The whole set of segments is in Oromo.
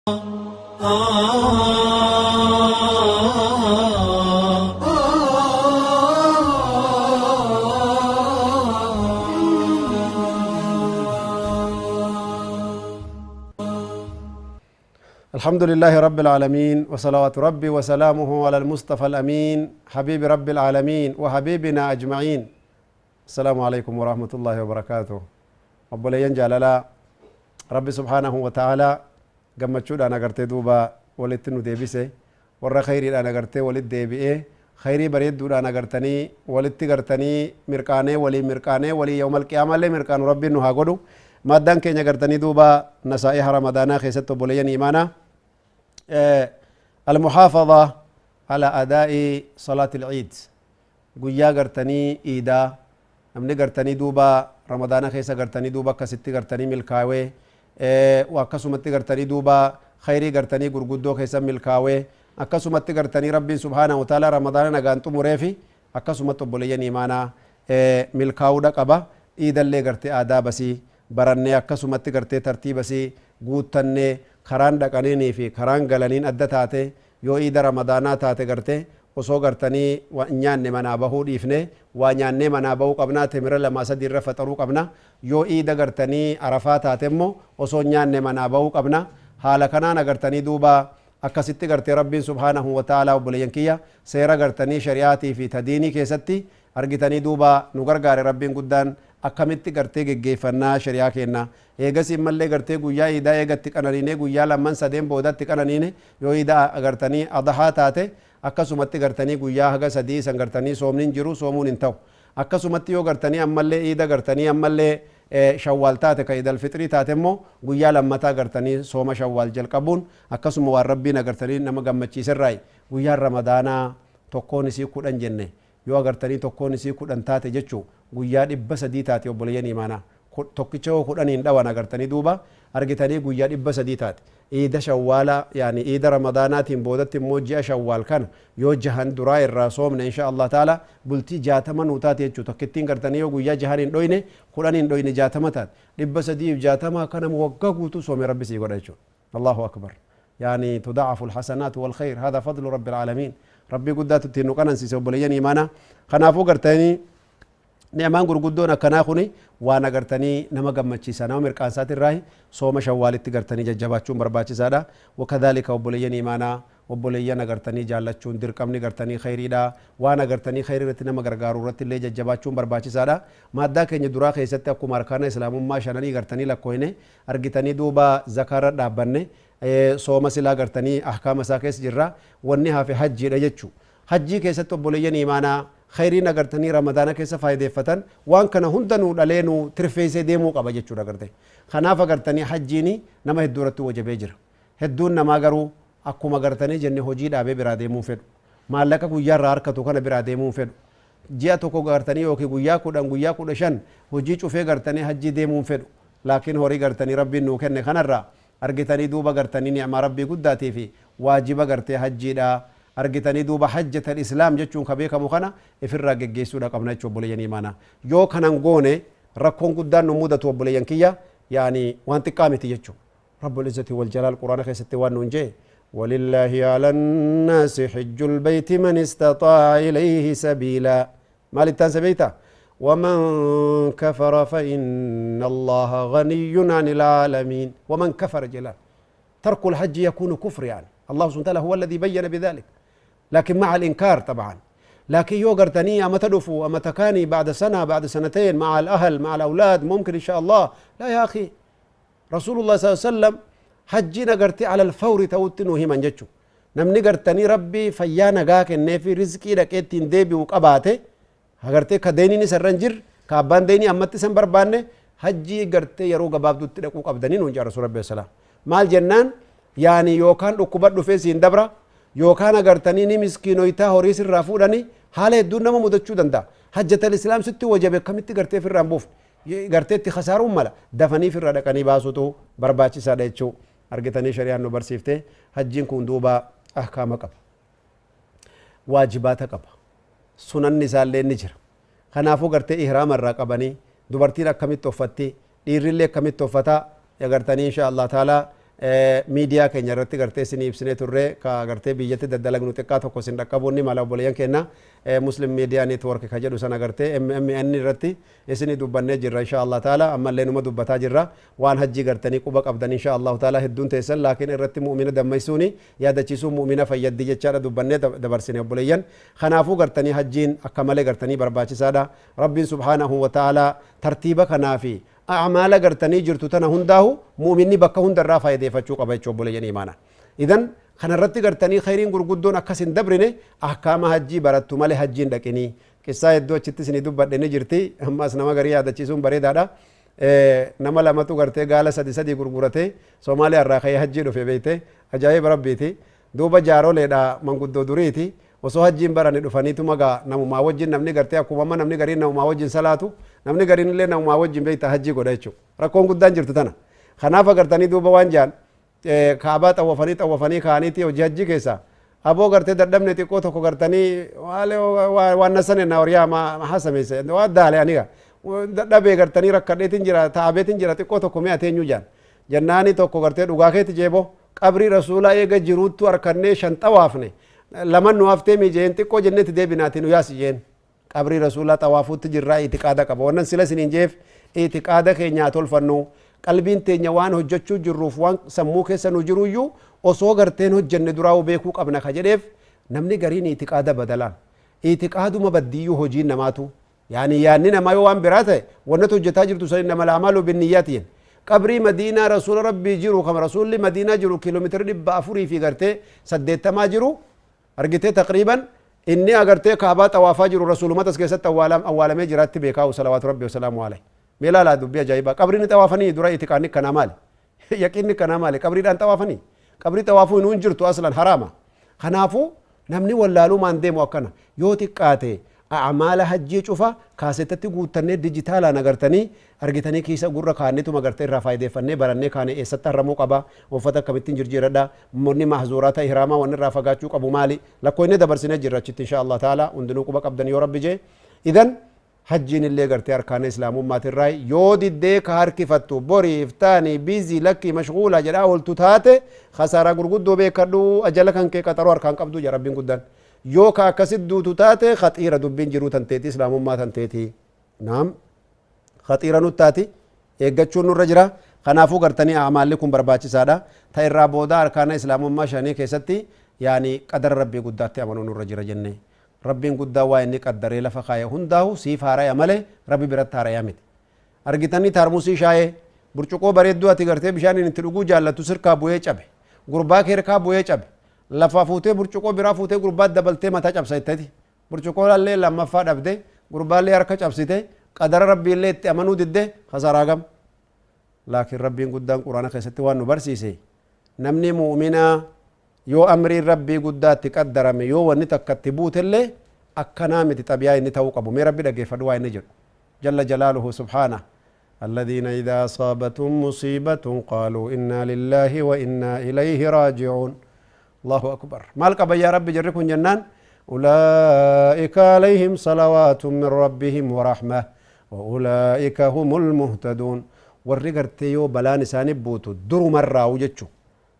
الحمد لله رب العالمين وصلوات ربي وسلامه على المصطفى الأمين حبيب رب العالمين وحبيبنا أجمعين. السلام عليكم ورحمة الله وبركاته. وبلين جلالا ربي سبحانه وتعالى قمتشود أنا قرتي دوبا ولتنو ديبسي ورا خيري أنا قرتي ولد ديبئي خيري بريد دودا أنا قرتني ولدتي قرتني مرقاني ولي يوم القيامة اللي مرقان ربي نها قدو مادان كينيا قرتني دوبا نصائح رمضانا خيستو بلين إيمانا المحافظة على أداء صلاة العيد قويا قرتني إيدا أمني قرتني دوبا رمضان خيسا قرتني دوبا كستي قرتني ملكاوي وأكسمتي قرتني دوبا خيري قرتني قرقودو خيسا ملكاوي أكسمتي قرتني ربي سبحانه وتعالى رمضان نغانتو مريفي أكسمتو بلين إيمانا ملكاو دقبا إيدا اللي قرتي آدا بسي برني أكسمتي قرتي ترتيبسي قوتني karaan dhaqaniinii fi karaan galaniin adda taate yoo iida ramadaanaa taate garte osoo gartanii nyaanne manaa bahuu dhiifne waa nyaannee manaa bahuu qabnaa temira lama sadii irra faxaruu qabna yoo iida gartanii arafaa taate immoo osoo nyaanne manaa bahuu qabna haala kanaan agartanii duuba akkasitti gartee rabbiin subhaanahu wa ta'aalaa obboleeyyan kiyya seera gartanii shari'aatii fi tadiinii keessatti argitanii duuba nu gargaare rabbiin guddaan akkamitti gartee geggeeffannaa shari'aa kenna eegas immallee gartee guyyaa iidaa eegatti qananiine guyyaa lamman sadeen boodatti qananiine yoo iidaa agartanii adahaa taate akkasumatti gartanii guyyaa haga sadii isan gartanii soomniin jiru soomuun hin ta'u akkasumatti yoo gartanii ammallee iida gartanii ammallee shawwaal taate ka iidal fixrii taate immoo guyyaa lammataa gartanii sooma shawwaal jalqabuun akkasuma waan rabbiin agartanii nama gammachiiserraayi guyyaan ramadaanaa tokkoon isii 10 jenne yoo agartanii tokkoon isii 10 taate jechuu guyyaa 300 taate obboleeyyan imaanaa tokkicha 10 hin dhawan agartanii duuba argitanii guyyaa 300 taate iida shawwaala yaani iida ramadaanaatiin boodatti immoo ji'a shawwaal kana yoo jahan duraa irraa soomne insha Allah taala bultii 60 nuu taate jechuu tokkittiin gartanii yoo guyyaa jahan hin dhoyne 10 hin dhoyne 60 taate 360 kana waggaa guutuu soome rabbi sii godha jechuu Allahu akbar يعني تضاعف الحسنات والخير هذا فضل رب العالمين ربي قدات تنو كان سي سوبليان ايمانا خنافو غرتني نعمان غرغدون كناخوني وانا غرتني نما غمچيسانا مرقانسات الراي صوم شوالت غرتني ججباچون برباچيسادا وكذلك وبليان ايمانا وبليان غرتني جالچون درقمني غرتني خيريدا وانا غرتني خيرت نما غرغارورت لي ججباچون برباچيسادا مادا كني درا خيسته اكو ماركانا اسلام ما شانني غرتني لكوينه ارغتني دوبا زكار دابنه sooma silaa gartanii ahkaama isaa keessa jirra wanni hafe hajjiidha jechuu hajjii keessatti obboleeyyan imaanaa khayriin agartanii ramadaana keessa faayideeffatan waan kana hunda nuu dhalee nuu tirfeessee deemuu qaba jechuudha agarte kanaaf agartanii hajjiini nama hedduu irratti wajabee jira hedduun namaa garuu akkuma agartanii jenne hojii dhaabee biraa deemuu fedhu maallaqa guyyaarraa harkatu kana biraa deemuu fedhu ji'a tokko gartanii yookiin guyyaa 15 hojii cufee gartanii hajjii deemuu fedhu laakiin horii gartanii rabbiin nuu kenne kanarraa argitanii duuba gartanii ni'maa rabbii guddaatii fi waajiba gartee hajjiidha argitanii duuba hajjatal islaam jechuun ka beekamu kana ifirraa geggeessuudha qabna jechuu obboleeyyan imaanaa yoo kanan goone rakkoon guddaan nu mudatu obboleeyyan kiyya yaani waan xiqqaa miti jechuu rabbul izzati wal jalaal quraana keessatti waan nuun jee ولله على الناس حج البيت من استطاع إليه سبيلا ما للتان سبيتا ومن كفر فإن الله غني عن العالمين ومن كفر جلال ترك الحج يكون كفر يعني الله سبحانه وتعالى هو الذي بين بذلك لكن مع الإنكار طبعا لكن يوغرتني أما تدفوا أما تكاني بعد سنة بعد سنتين مع الأهل مع الأولاد ممكن إن شاء الله لا يا أخي رسول الله صلى الله عليه وسلم حجنا قرتي على الفور توتنو هي من جتشو نمني قرتني ربي فيانا قاك النفي رزقي لكيتين ديبي وقباته agartee ka deeniin isarran jir ka abbaan deenii ammatti san barbaanne hajjii gartee yeroo gabaabdutti dhaquu qabdanii nuun jaa rasuul rabbi salaam maal jennaan yaani yookaan dhukkuba dhufee siin dabra yookaan agartanii ni miskiinoytaa horii sirraa fuudhanii haala hedduun nama mudachuu danda'a hajjatal islaam sitti wajabe akkamitti gartee firraan buuf garteetti khasaaruun mala dafanii firra dhaqanii baasutu barbaachisaadha jechuu argitanii shari'aan nu barsiifte hajjiin kun duuba ahkaama qaba waajibaata qaba sunanni isaallee ni jira kanaafuu gartee ihraama irraa qabanii dubartiin akkamitti uffatti dhiirrillee akkamitti uffataa agartanii insha Allah taala miidiyaa keenya irratti gartee isinii ibsinee turre ka gartee biyyatti daddalagnu xiqqaa tokko isin dhaqqabuun mala obboleeyyan keenya muslim miidiyaa neetwork ka jedhu sana gartee MMN irratti isinii dubbannee jirra insha Allah taala ammallee numa dubbataa jirra waan hajjii gartanii quba qabdan insha Allah taala hedduun teessan laakiin irratti mu'mina dammaysuuni yaadachiisuu mu'mina fayyaddi jechaadha dubbannee dabarsine obboleeyyan kanaafuu gartanii hajjiin akka malee gartanii barbaachisaadha rabbiin subhaanahu wa taala tartiiba kanaafi أعمال قرتني جرت تنا هنداه مؤمني بكه هند الرافع يدفعوا قبائل شو بقول يعني إيمانا إذن خنا رتي قرتني خيرين قرقدون أكاسين دبرني أحكام حجي برات ماله حجين لكني كسا يدو أشتى سني دو بدني جرتي هم أسنما غري هذا تشيزون بري دادا نما لما تو قرتي قال سدي سدي قرقرته سومالي الراخي حجي دو في بيته أجاي برب بيتي دو بجارو لدا من قدو دريتي osoo hajjiin barane dhufaniituma gaa namumaa wajjin namni gartee akkuma amma namni gariin namumaa wajjin salaatu namni gariin illee namumaa wajjin beekta hajjii godha jechuudha rakkoon guddaan jirtu tana kanaaf agartanii duuba waan jaan kaabaa xawwafanii kaaniiti hojii hajjii keessa aboo gartee dadhabne xiqqoo tokko gartanii waan nasan ennaa horiyaa hasameesse waan daale aniga dadhabee gartanii rakkadheetin jira taabeetin jira xiqqoo tokko mi'a teenyuu jaan jannaani tokko gartee dhugaa keetti jeeboo qabrii rasuulaa eega jiruuttu harkannee shan xawaafne لمن نوافتي ميجين تكو جنة دي بناتي نياس جين قبري رسول الله طوافوت جرا اعتقادا قبا ونن سلا سنين جيف اعتقادا كي نياتول فنو قلبين تي نيوان حجچو جروف وان سمو كيسا نجرو يو osoo garteen hojjenne duraa beekuu qabna ka jedheef namni gariin اعتقادا بدلان اعتقادuma baddiyyuu hojiin namaatu yani yaanni namaa yoo waan biraa ta'e wannatu hojjetaa jirtu san inama al'amalu binniyyatiin qabrii madiinaa rasuula rabbii jiru kama rasuulli madiinaa jiru kiiloomeetira 400 fi gartee 80 jiru argite taqriban inni agartee kaabaa xawaafaa jiru rasuulumatas keessatti awwaalamee jiraatti beekaa'u salawaatu rabbi wasalaamu alayhi meelaa laa dubbii ajaa'ibaa qabriin xawaafanii dura itiqaanni kanaa maali yaqiinni kanaa maali qabriidhaan xawaafanii qabrii xawaafuu hin jirtu aslan haraama kanaafuu namni wallaalumaan deemu akkana yoo xiqqaate أعمال حجي شوفا كاسيتتي قوتني ديجيتالا نغرتني أرجتني كيسا قرر كاني تو مغرتي رفايدة فني براني كاني إستر رمو قبا وفتا كمتين جرجيردا مني محظورات إهراما ون رافقات شوك أبو مالي لكويني دبرسيني جرچت إن شاء الله تعالى وندنو قبا قبدني يا رب جي إذن حجين اللي غرتي أركان إسلام أمات الرأي يود الديك هاركي فتو بوري افتاني بيزي لكي مشغولة جدا والتوتاتي خسارة قرقودو بيكردو أجلكن كي قطرو أركان قبدو يا ربين قدن yoo ka akkasit duutu taate khaxiira dubbiin jiruu tanteeti islaamummaa tanteeti naam khaxiira nuttaati eeggachuun nurra jira kanaafuu gartanii amaalli kun barbaachisaadha ta irraa booda arkaana islaamummaa shanii keessatti yaani qadara rabbii guddaatti amanuu nurra jira jenne rabbiin guddaa waa inni qaddaree lafa kaaya hundaahu siif haaraya malee rabbi biratti haaraya miti argitanii taarmusii shaayee burcuqoo bareedduu ati gartee bishaan itti dhuguu jaallattu sirkaa bu'ee cabe gurbaa keerkaa bu'ee cabe lafa fuutee burcuqoo biraa fuutee gurbaat dabaltee mataa cabsiteeti burcuqoo lallee lammaffaa dhabde gurbaallee harka cabsite qadara rabbiillee itti amanuu didde khasaaraa gam laakiin rabbiin guddaan quraana keessatti waan nu barsiise namni mu'minaa yoo amriin rabbii guddaatti qaddarame yoo wanni takkatti buutellee akkanaa miti xabiyaa inni ta'uu qabu mee rabbi dhageeffadhu waa inni jedhu jalla jalaaluhu subhaana الذين إذا أصابتهم مصيبة قالوا إنا لله وإنا إليه راجعون الله أكبر مالك يا رب جركم جنان أولئك عليهم صلوات من ربهم ورحمة وأولئك هم المهتدون والرقرت يو بلان سانبوتو درو مرة وجتشو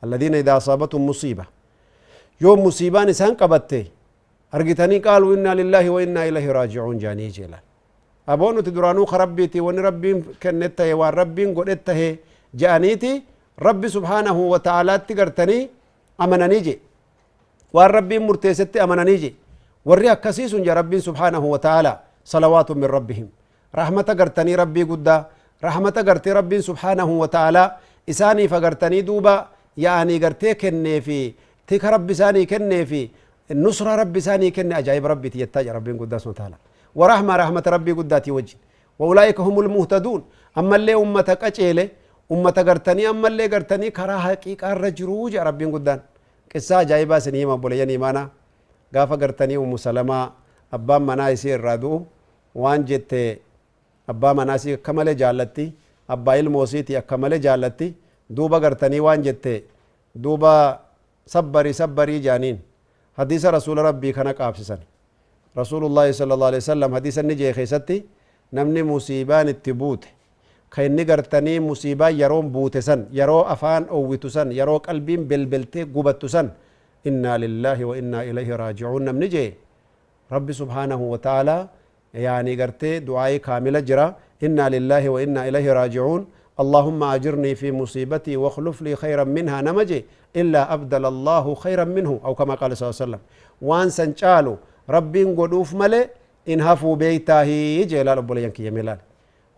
الذين إذا أصابتهم مصيبة يوم مصيبة نسان قبته أرقتني قالوا إنا لله وإنا إليه راجعون جاني جيلا أبونو تدرانو خربيتي ون ربي كنته وان ربي قلته جانيتي ربي سبحانه وتعالى تقرتني أمنني جي والربي مرتست أمنني جي ورّي أكسيس يا ربي سبحانه وتعالى صلوات من ربهم رحمة قرتني ربي قدا رحمة قرتي ربي سبحانه وتعالى إساني فقرتني دوبا يعني قرتي كني في تك ربي ساني كني في النصرة ربي ساني كني أجايب ربي تيتاج ربي قدا سبحانه وتعالى ورحمة ربي قدا تيوجه وأولئك هم المهتدون أما اللي أمتك أجيله أمة قرتني أما اللي قرتني كرا حقيقة الرجروج ربي قدان قصة جايبة سنيمة بوليان إيمانا قافة قرتني ومسلمة أبا مناسي الرادو وان جت أبا مناسي كمال جالتي أبا الموسيتي كمال جالتي دوبا قرتني وان جت دوبا صبري جانين حديث رسول ربي كان قابسسن رسول الله صلى الله عليه وسلم حديث النجي خيستي نمني مصيبان التبوت كإني قرتني مصيبة يرون بوتسن يرو أفان أوتسن يرو قلبين بلبلتي قبتسن إنا لله وإنا إليه راجعون نمنجي ربي سبحانه وتعالى يعني قرتي دعائي كاملة جرا إنا لله وإنا إليه راجعون اللهم أجرني في مصيبتي واخلف لي خيرا منها نمجي إلا أبدل الله خيرا منه أو كما قال صلى الله عليه وسلم وان سنشالو ربي قدوف ملي إن هفو بيتاه جلال أبو لينكي يميلال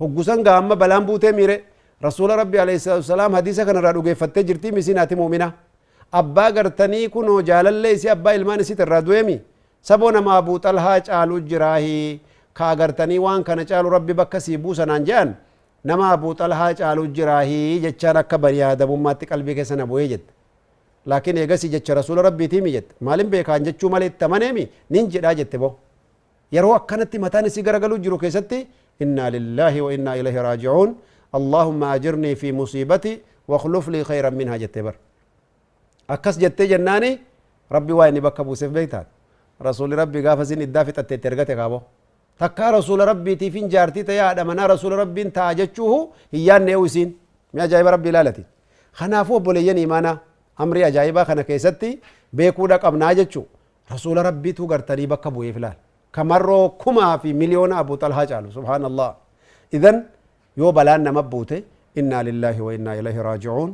هقوسان قام بلان بوتي ميري رسول ربي عليه الصلاة والسلام حديثة كان رادو قيفتة جرتي مسيناتي مؤمنة أبا قرتني كنو جالال ليسي أبا إلمان سيت الرادويمي سبونا ما أبو طلحة جالو جراهي كا قرتني وان كان جالو ربي بكسي بوسا نانجان نما أبو طلحة جالو جراهي جتشانا كبريا دبوماتي قلبي كسنا بويجد لكن يغسي جتش رسول ربي تيمي جت مالين بيكان جتشو مالي تمنيمي ننجي دا جت بو يرو أكنت متاني سيغرغلو جرو كيستي إنا لله وإنا إليه راجعون اللهم أجرني في مصيبتي واخلف لي خيرا منها جتبر أكس جت جناني ربي وايني بكا بوسف بيتات رسول ربي غافزين الدافت التترغت كابو تكا رسول ربي تيفين جارتي تيا دمنا رسول ربي تاجچوه هيان نيوسين مي جايب ربي لالتي خنافو بوليين إيمانا أمري أجايبا خنا كيستي بيكو دك أبنا جچو رسول ربي تو غرتني بكا بوي فلال كمرو كما في مليون أبو طلحة جالو سبحان الله إذن يو بلان نمبوته إنا لله وإنا إليه راجعون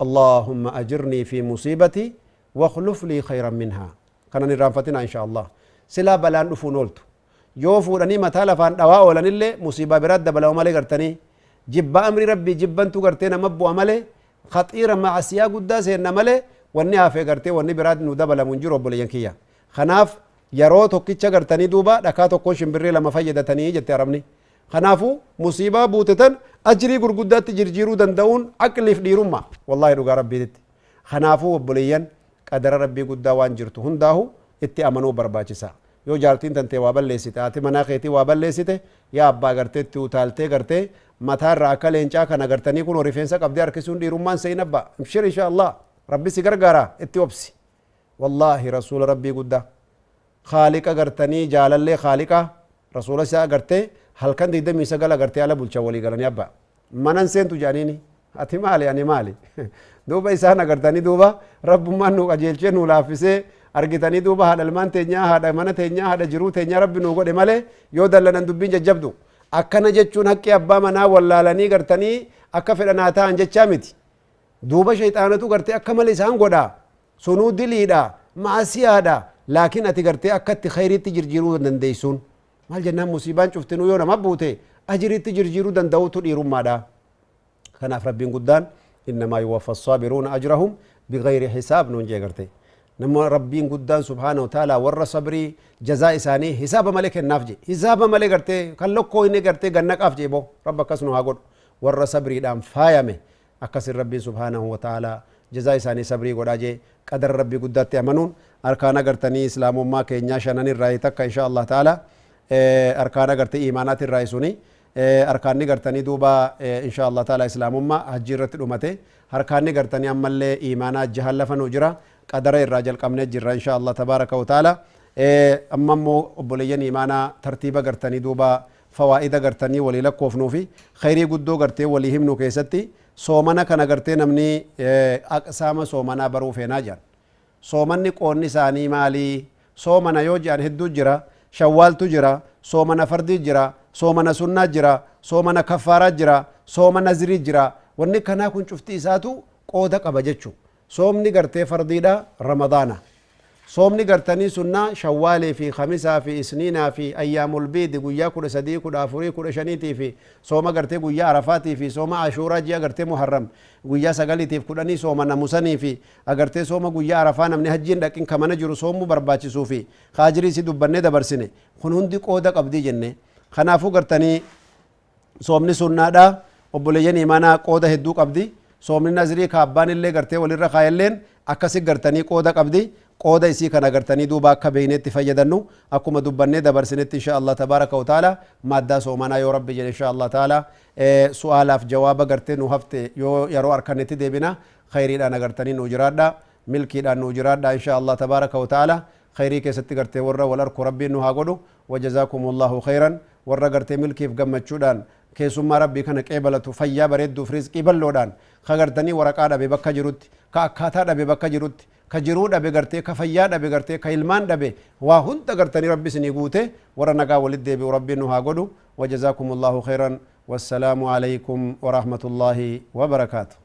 اللهم أجرني في مصيبتي واخلف لي خيرا منها كان نرانفتنا إن شاء الله سلا بلان نفونولتو يو فوراني متالا فان دواء ولن اللي مصيبة براد بلاو مالي غرتني جب أمري ربي جبان تو غرتنا مبو عملي خطيرا مع سيا قداس إن مالي وني في غرتي وني براد ندبلا منجر وبلا ينكيا خناف yeroo tokkicha gartanii duuba dhakaa tokkoon shimbirree lama fayyadatanii jette arabni kanaafu musiibaa buutetan ajrii gurguddaatti jirjiiruu danda'uun aqliif dhiirummaa wallahi dhugaa rabbiitti kanaafu obboleeyyan qadara rabbii guddaa waan jirtu hundaahu itti amanuu barbaachisa yoo jaartiin tantee waa balleessite ati manaa keetii waa balleessite yaa abbaa garteetti utaaltee gartee mataarraa akka leencaa kana gartanii kun rifeensa qabdee harkisuun dhiirummaan seen abbaa imshir insha Allah rabbi si gargaara itti obsi wallahi rasuula rabbii guddaa خالقا غرتني جالله خالقا رسول الله غرتي هل كان دي دمي سغلا غرتي على بولچا ولي غلن يابا منن سنتو جانيني اتي مالي اني مالي دوبا إسانا غرتني دوبا رب ما نو اجلچه نو لافسه ارغتني دوبا هدلمان تنيا هدا من تنيا هدا جرو تنيا رب نو غدي مالي يو دلن دبين ججبدو اكنا جچون حق ابا منا ولالني غرتني اكا فدناتا انجچا متي دوبا شيطانتو غرتي اكا مالي سان غدا سنو دليدا معصيادا لكن أتقرتي أكدت خيري تجرجيرو دنديسون مال جنان مصيبان شفتنو يونا مبوتي أجري تجرجيرو دندوتو الإيرون مادا كان أفربين قدان إنما يوفى الصابرون أجرهم بغير حساب نونجي قرتي نما ربين قدان سبحانه وتعالى ور صبري جزاء إساني حساب ملك النافجي حساب ملك قرتي كان لو كويني قرتي قنق أفجي بو ربك اسنو هاقود ور صبري دام فايمي أكسر ربي سبحانه وتعالى جزاء إساني صبري قداجي قدر ربي قدات يأمنون أركانا قرتني إسلام ما كينيا شنن الرأي تك إن شاء الله تعالى أركانا قرتي إيمانات الرأي سوني أركاني قرتني دوبا إن شاء الله تعالى إسلام ما هجرت الأمته أركاني قرتني أمل إيمانات جهل فنوجرا قدر الرجال كمن جرا إن شاء الله تبارك وتعالى أممو أبوليين إيمانا ترتيبا قرتني دوبا فوائد قرتني ولي لك وفنوفي خيري قدو قرتي ولي همنو كيستي soomana kana gartee namni aqsaama soomanaa baruu feenaa jiran soomanni qoonni isaanii maalii soomana yoo jedhan hedduu jira shawwaaltu jira soomana fardii jira soomana sunnaa jira soomana kaffaaraa jira soomana zirii jira wanni kanaa kun cufti isaatu qooda qaba jechuu soomni gartee fardiidha ramadaana soomni gartanii sunnaa shawwaalee fi khamisaa fi isniinaa fi ayyaamul biidi guyyaa 13 14 15 fi sooma gartee guyyaa arafaatii fi sooma ashuuraa ji'a gartee muharram guyyaa 9tiif 10 sooma namusanii fi agartee sooma guyyaa arafaa namni hajjiin dhaqin kamana jiru soomuu barbaachisuu fi haajirii si dubbannee dabarsine kun hundi qooda qabdii jenne kanaafuu gartanii soomni sunnaadha obboleeyyan imaanaa qooda hedduu qabdi soomni nazirii ka abbaan illee gartee walirra kaayalleen akkasi gartanii qooda qabdi qooda isii kana gartanii duuba akka beeynetti fayyadannu akkuma dubbannee dabarsinetti insha Allah tabaaraka wa taala maaddaa soomanaa yoo rabbi jedhe insha Allah taala su'aalaaf jawaaba gartee nu hafte yoo yeroo arkannetti deebina khayriidhaan agartanii nu jiraadha milkiidhaan nu jiraadha insha Allah tabaaraka wa taala khayrii keessatti gartee warra wal arku rabbiin nu haa godhu وجزاكم الله خيرا warra gartee milkiif gammachuudhaan keessummaa rabbii kana qeebalatu fayyaa bareedduuf rizqii balloodhaan ka gartanii waraqaa dhabe bakka jirutti ka akkaataa dhabe bakka jirutti ka jiruu dhabe gartee ka fayyaa dhabe gartee ka ilmaan dhabe waa hunda gartanii rabbi isinii guute warra nagaa walit deebi'u rabbiin nu haa godhu wajazaakumullahu khairan wassalaamu alaykum warahmatullaahi wabarakaatu